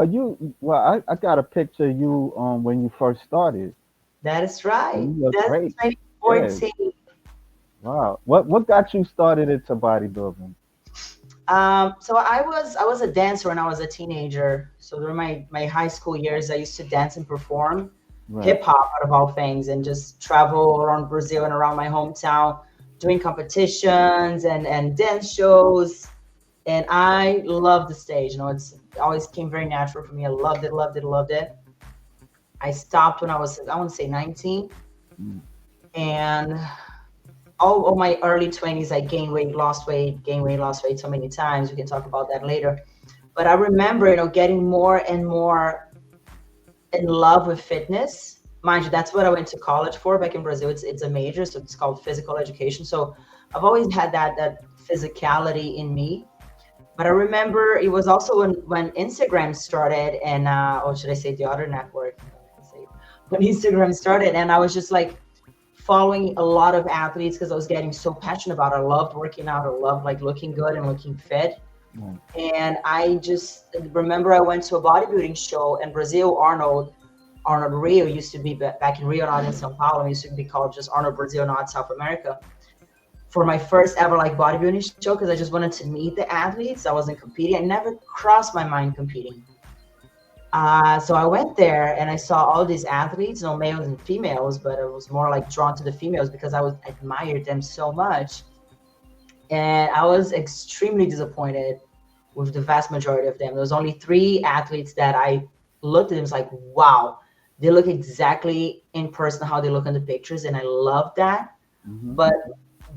I got a picture of you when you first started. That is And right. you look That's great. Yeah. 2014. Wow. What got you started into bodybuilding? So I was a dancer when I was a teenager. So during my high school years, I used to dance and perform Right. hip hop out of all things, and just travel around Brazil and around my hometown, doing competitions and dance shows. And I love the stage. It always came very natural for me. I loved it, loved it, loved it. I stopped when I was, I want to say 19, Mm. and all my early 20s, I gained weight, lost weight so many times. We can talk about that later. But I remember, getting more and more in love with fitness. Mind you, that's what I went to college for back in Brazil. It's a major, so it's called physical education. So I've always had that physicality in me. But I remember it was also when Instagram started, and or should I say the other network? I can say when Instagram started, and I was just like following a lot of athletes because I was getting so passionate about it. I loved working out. I loved like looking good and looking fit. Right. And I just remember I went to a bodybuilding show in Brazil. Arnold Rio used to be back in Rio, not in São Paulo. It used to be called just Arnold Brazil, not South America. For my first ever like bodybuilding show, because I just wanted to meet the athletes. I wasn't competing. I never crossed my mind competing. So I went there and I saw all these athletes, no males and females, but I was more like drawn to the females because I was admired them so much. And I was extremely disappointed with the vast majority of them. There was only three athletes that I looked at them, was like, wow, they look exactly in person how they look in the pictures, and I love that. Hmm. But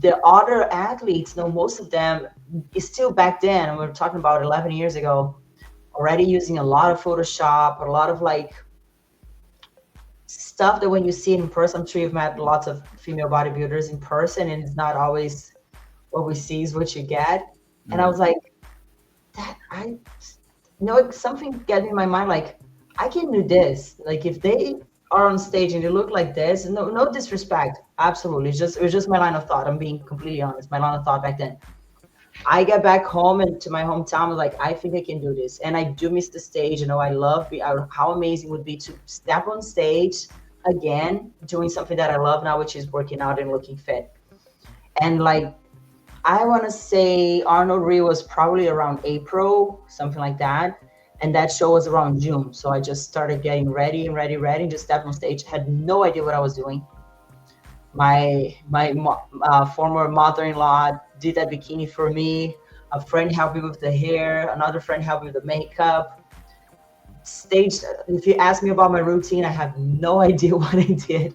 the other athletes, no, most of them is still back then, and we're talking about 11 years ago, already using a lot of Photoshop, a lot of like stuff that when you see it in person, I'm sure you've met lots of female bodybuilders in person, and it's not always what we see is what you get. And I Right. was like, that I something get in my mind like I can do this. Like if they are on stage and they look like this, no disrespect, absolutely. It was just my line of thought. I'm being completely honest. My line of thought back then. I get back home and to my hometown, I was like, I think I can do this. And I do miss the stage. I love how amazing it would be to step on stage again, doing something that I love now, which is working out and looking fit. And like I want to say Arnold Rio was probably around April, something like that. And that show was around June. So I just started getting ready and ready, ready, and just stepped on stage. Had no idea what I was doing. My former mother-in-law did that bikini for me. A friend helped me with the hair. Another friend helped me with the makeup. Stage. If you ask me about my routine, I have no idea what I did.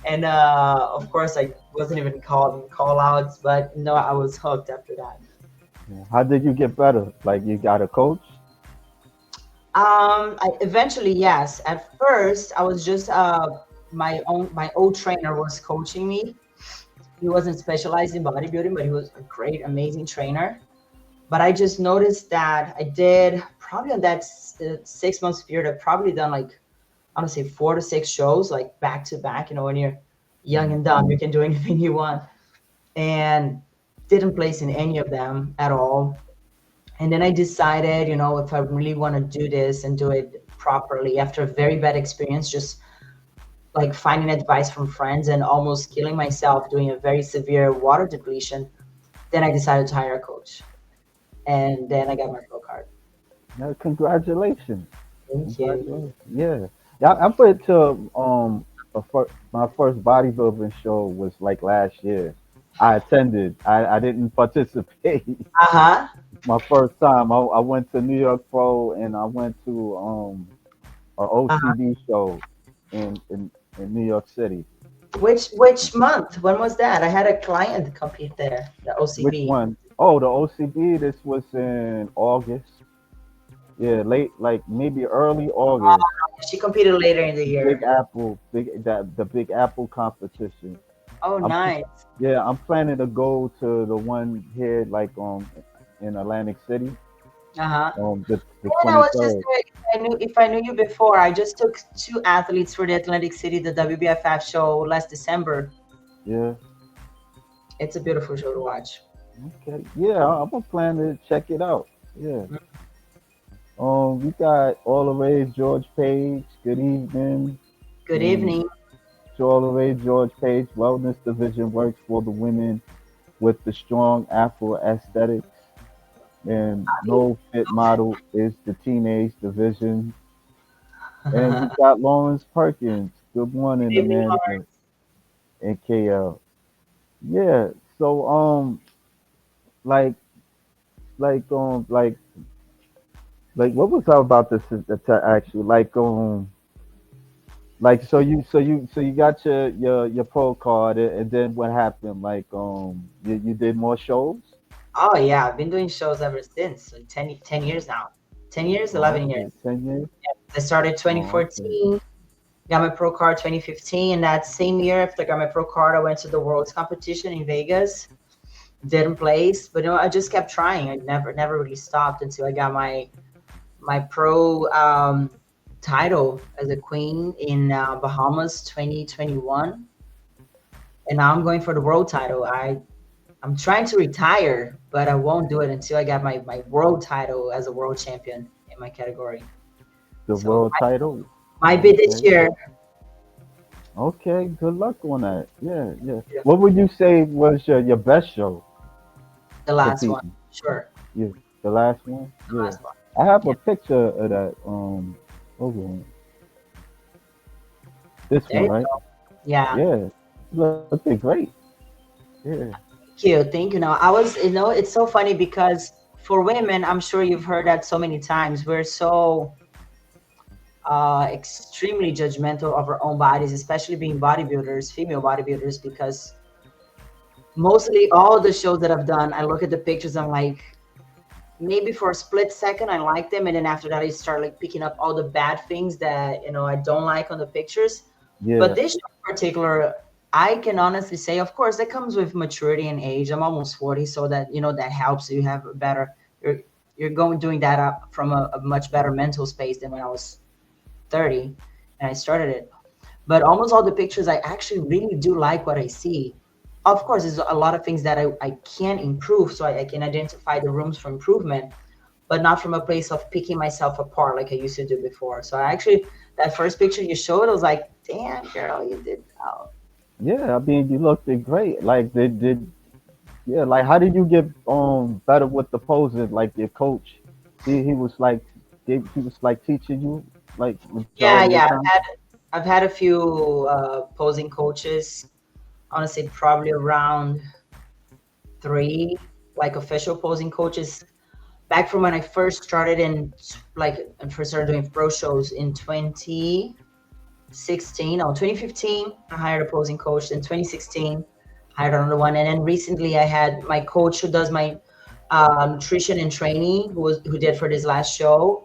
And of course, I wasn't even called in call outs, but no, I was hooked after that. Yeah. How did you get better? Like you got a coach? Eventually, yes. At first, I was just my old trainer was coaching me. He wasn't specialized in bodybuilding, but he was a great, amazing trainer. But I just noticed that I did probably on that 6 months period, I've probably done like I want to say 4 to 6 shows, like back to back. When you're young Mm. and dumb, you can do anything you want, and didn't place in any of them at all. And then I decided, if I really want to do this and do it properly after a very bad experience, just like finding advice from friends and almost killing myself doing a very severe water depletion, then I decided to hire a coach. And then I got my pro card. Yeah, congratulations. Thank you. Congratulations. Yeah. Yeah, I went to my first bodybuilding show was like last year. I attended. I didn't participate. Uh-huh. My first time. I went to New York Pro and I went to a Uh-huh. OCB show in New York City. Which month? When was that? I had a client compete there, the Which OCB. one? Oh, the OCB. This was in August. Yeah, late, like maybe early August. She competed later in the Big year. Apple, the Big Apple competition. Oh, I'm nice. Yeah, I'm planning to go to the one here, like in Atlantic City, Uh-huh. the And I was just 23rd. doing, if I knew you before, I just took two athletes for the Atlantic City, the WBFF show last December. Yeah. It's a beautiful show to watch. Okay. Yeah, I'm gonna plan to check it out. Yeah. We got all the way George Page. Good evening. Good And evening. all the way George Page. Wellness division works for the women with the strong Afro aesthetics. And no fit model is the teenage division. And we Good got Lawrence Perkins. Good morning, evening, Amanda Lawrence. and KL. Yeah. So like like um like like what was I about to ask you? Like so you got your pro card, and then what happened? Like you did more shows? Oh yeah, I've been doing shows ever since. Like 10 years now. 10 years, Oh, 11 okay, years. 10 years. I started Oh, okay. 2014, got my pro card 2015, and that same year after I got my pro card, I went to the Worlds competition in Vegas. Didn't place, but I just kept trying. I never really stopped until I got my pro title as a queen in Bahamas 2021, and now I'm going for the world title. I'm trying to retire, but I won't do it until I get my world title as a world champion in my category. The So world title. my bid this Okay. year, Okay. Good luck on that. Yeah, yeah. yeah, What would you say was your best show the last one, competing? sure, Yeah, the last one. the Yeah, last one. I have a Yeah, picture of that. Over on this there one, you right? go. Yeah, Yeah, looking great. Yeah. thank you, thank you. Now I was, it's so funny because for women, I'm sure you've heard that so many times. We're so extremely judgmental of our own bodies, especially being bodybuilders, female bodybuilders, because mostly all the shows that I've done, I look at the pictures, I'm like, maybe for a split second I like them, and then after that I start like picking up all the bad things that I don't like on the pictures. But Yeah. this show in particular, I can honestly say, of course, that comes with maturity and age. I'm almost 40, so that that helps. You have a better, you're going doing that up from a much better mental space than when I was 30 and I started it. But almost all the pictures, I actually really do like what I see. Of course, there's a lot of things that I can improve, so I can identify the rooms for improvement, but not from a place of picking myself apart like I used to do before. So I actually, that first picture you showed, I was like, damn, girl, you did well. Yeah, I mean, you looked great. Like, yeah, like, how did you get better with the poses? Like, your coach, he was like, he was like teaching you like Yeah, majority of the yeah. time. I've had a few posing coaches. Honestly, probably around three, like official posing coaches back from when I first started and first started doing pro shows in 2016 or 2015. I hired a posing coach. In 2016, hired another one, and then recently I had my coach who does my nutrition and training, who did for this last show.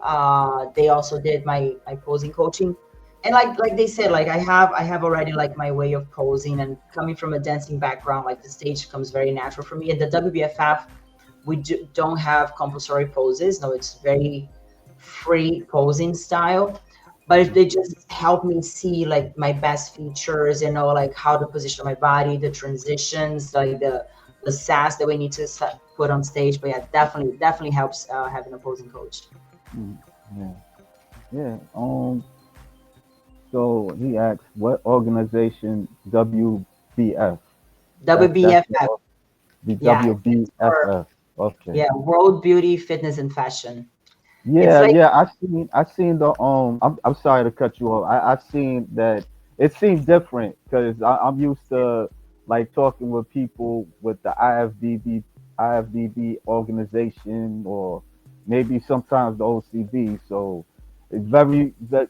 They also did my posing coaching, and like they said, like I have already like my way of posing, and coming from a dancing background, like the stage comes very natural for me. At the WBFF, we don't have compulsory poses. No, it's very free posing style. But if they just help me see like my best features, like how to position my body, the transitions, like the sass that we need to put on stage. But yeah, definitely helps having a posing coach. Mm, yeah, yeah. So he asked, what organization WBF? That's WBFF, the yeah, it stands for, WBFF. Okay. yeah, World Beauty, Fitness, and Fashion. It's Yeah, like, yeah. I seen the I'm sorry to cut you off. I seen that it seemed different because I'm used to like talking with people with the IFBB organization, or maybe sometimes the OCB. So it's that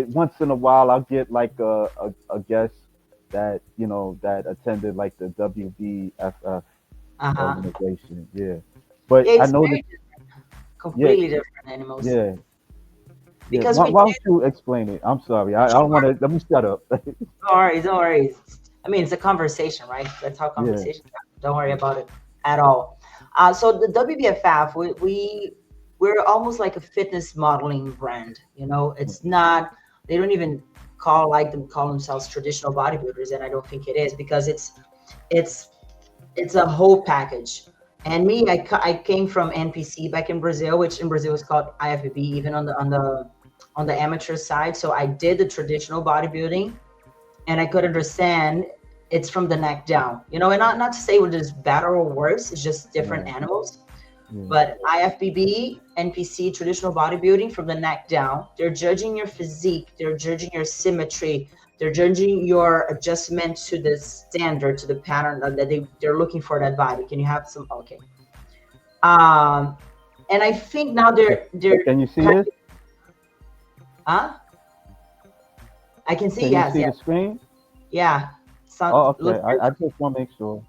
once in a while I'll get like a guest that that attended like the WBFF uh-huh. organization. Yeah, but Yeah, I it's noticed. very Yeah, completely different animals yeah. Yeah, because we why don't you explain it? I'm sorry. I don't want to. Let me shut up. Don't worry, don't worry. I mean, it's a conversation, right? That's how Yeah, conversations happen. Don't worry about it at all. So the WBFF, we're almost like a fitness modeling brand. It's not. They don't even call themselves traditional bodybuilders, and I don't think it is because it's it's a whole package. And me, I came from NPC back in Brazil, which in Brazil is called IFBB, even on the amateur side. So I did the traditional bodybuilding, and I could understand it's from the neck down, you know, and not to say it is better or worse, it's just different Right. animals. Yeah. But IFBB, NPC, traditional bodybuilding, from the neck down, they're judging your physique, they're judging your symmetry, they're judging your adjustment to the standard, to the pattern that they're looking for that body. Can you have some? Okay. Um, and I think now Ca- they're Can you see kind this? of, huh? I can see, Can you yes, see yes, the screen? yeah. Oh, Sound okay. looks good. I just want to make sure.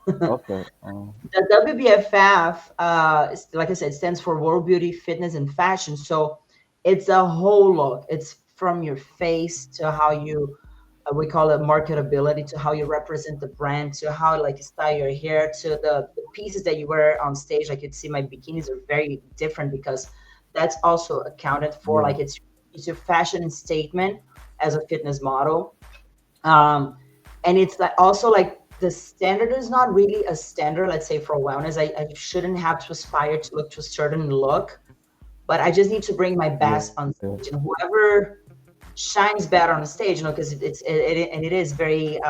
Okay. The WBFF, like I said, stands for World Beauty, Fitness, and Fashion. So it's a whole look. It's from your face to how you, we call it marketability, to how you represent the brand, to how like you style your hair, to the pieces that you wear on stage. Like you'd see my bikinis are very different because that's also accounted for. Yeah. Like it's your fashion statement as a fitness model. um, and it's like also like the standard is not really a standard. Let's say for wellness, I shouldn't have to aspire to look to a certain look, but I just need to bring my Yeah. best on stage, and whoever shines better on the stage, you know, because and it is very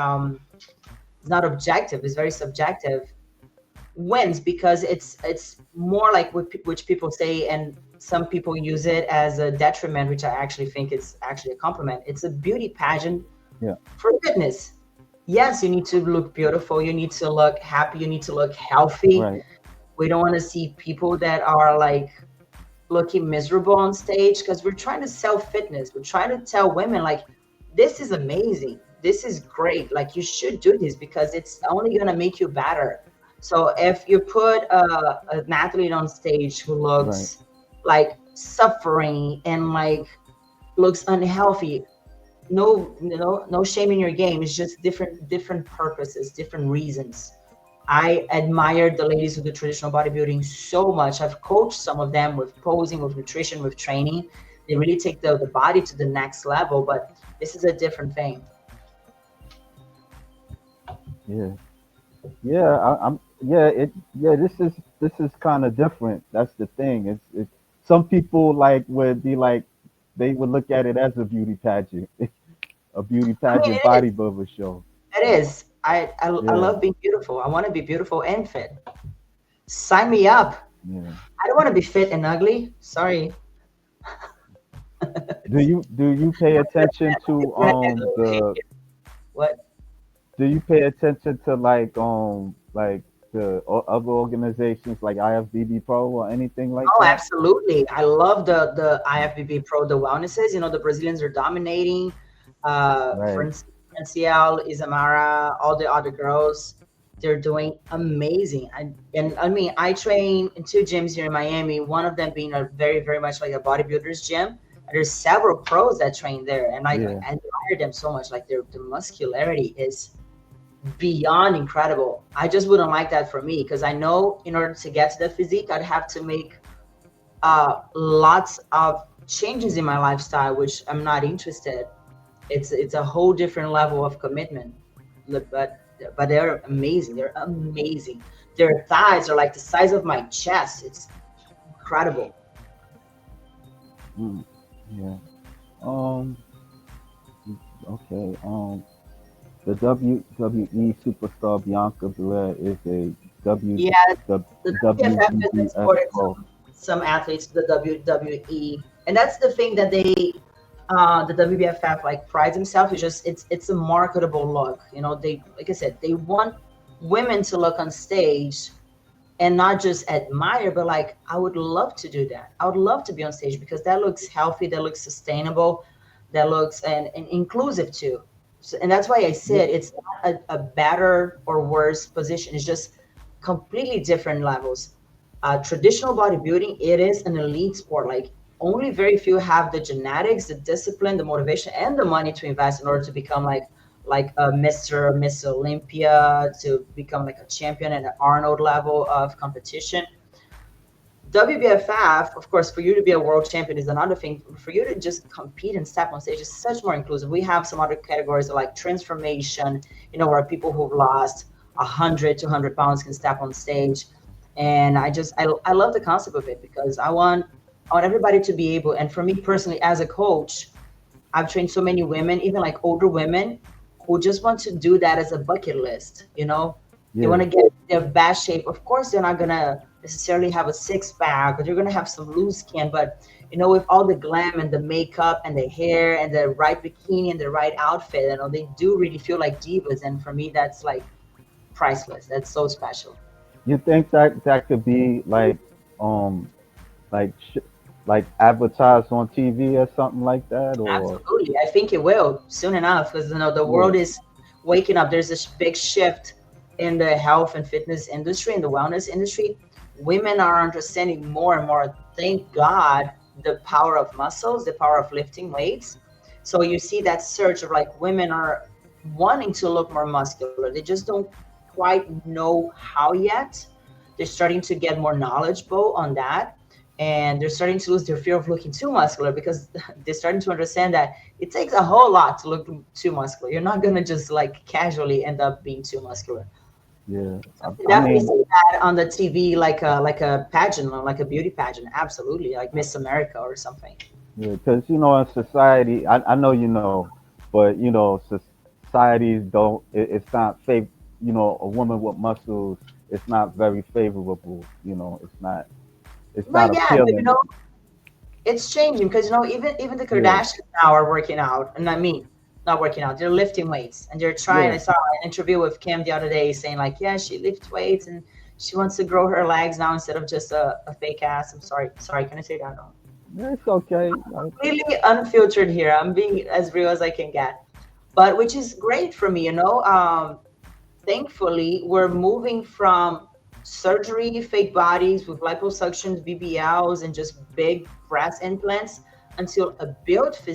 it's not objective, it's very subjective, wins, because it's more like which people say, and some people use it as a detriment, which I actually think it's actually a compliment. It's a beauty pageant Yeah. for fitness. Yes, you need to look beautiful, you need to look happy, you need to look healthy. Right. We don't want to see people that are like looking miserable on stage, because we're trying to sell fitness. We're trying to tell women like, this is amazing, this is great, like you should do this because it's only going to make you better. So if you put an athlete on stage who Right. looks like suffering and like looks unhealthy, no shame in your game. It's just different purposes, different reasons. I admire the ladies who do traditional bodybuilding so much. I've coached some of them with posing, with nutrition, with training. They really take the body to the next level, but this is a different thing. Yeah. Yeah. I'm. Yeah. It. Yeah. This is kind of different. That's the thing. It's. Some people like would be like they would look at it as a beauty pageant, a beauty I mean, pageant it is. bodybuilder show. It is. I Yeah. love being beautiful. I want to be beautiful and fit. Sign me up. Yeah. I don't want to be fit and ugly. Sorry. Do you pay attention to the What? do you pay attention to like the other organizations like IFBB Pro or anything like Oh, that? absolutely. I love the IFBB Pro, the wellnesses. You know, the Brazilians are dominating. Right. Franciel, Isamara, all the other girls, they're doing amazing. And I mean, I train in two gyms here in Miami, one of them being a very, very much like a bodybuilder's gym. There's several pros that train there, and I Yeah. admire them so much. Like their muscularity is beyond incredible. I just wouldn't like that for me, because I know in order to get to the physique, I'd have to make lots of changes in my lifestyle, which I'm not interested. It's a whole different level of commitment. But they're amazing. They're amazing. Their thighs are like the size of my chest. It's incredible. Mm, yeah. Um. Okay. The WWE superstar Bianca Belair is a W Yeah, the the WBFF has WBBF exported Pro. some athletes to the WWE, and that's the thing that the WBFF like prides himself. Is just it's a marketable look. You know, they, like I said, they want women to look on stage and not just admire, but like, I would love to do that. I would love to be on stage because that looks healthy, that looks sustainable, that looks and inclusive too. So, and that's why I Yeah. said it's not a better or worse position. It's just completely different levels. Traditional bodybuilding, it is an elite sport. Like only very few have the genetics, the discipline, the motivation, and the money to invest in order to become like a Mr. or Miss Olympia, to become like a champion at an Arnold level of competition. WBFF, of course, for you to be a world champion is another thing. For you to just compete and step on stage is such more inclusive. We have some other categories like transformation, you know, where people who've lost 100, 200 pounds can step on stage. And I love the concept of it because I want everybody to be able, and for me personally as a coach, I've trained so many women, even like older women, who just want to do that as a bucket list. You know, they want Yeah. to get their best shape. Of course, they're not gonna necessarily have a six pack, or they're gonna have some loose skin. But with all the glam and the makeup and the hair and the right bikini and the right outfit, they do really feel like divas. And for me, that's like priceless. That's so special. You think that that could be um like like advertised on TV or something like that, or Absolutely. I think it will soon enough because the yeah, world is waking up. There's this big shift in the health and fitness industry, in the wellness industry. Women are understanding more and more, thank God, the power of muscles, the power of lifting weights. So you see that surge of like women are wanting to look more muscular. They just don't quite know how yet. They're starting to get more knowledgeable on that, and they're starting to lose their fear of looking too muscular because they're starting to understand that it takes a whole lot to look too muscular. You're not going to just like casually end up being too muscular. yeah. You I definitely mean, see that on the TV, like a pageant, or like a beauty pageant. Absolutely, like Miss America or something. yeah, because in society, I know but societies don't. It's not fav. A woman with muscles, it's not very favorable. It's not But yeah, but appealing. it's changing because even the Yeah, Kardashians now are working out, and I mean not working out. They're lifting weights, and they're trying. yeah. I saw an interview with Kim the other day saying like, yeah, she lifts weights and she wants to grow her legs now instead of just a fake ass. I'm sorry, can I say that? No. Yeah, it's okay. Completely unfiltered here. I'm being as real as I can get, but which is great for me. Thankfully, we're moving from surgery, fake bodies with liposuctions, BBLs, and just big breast implants until a built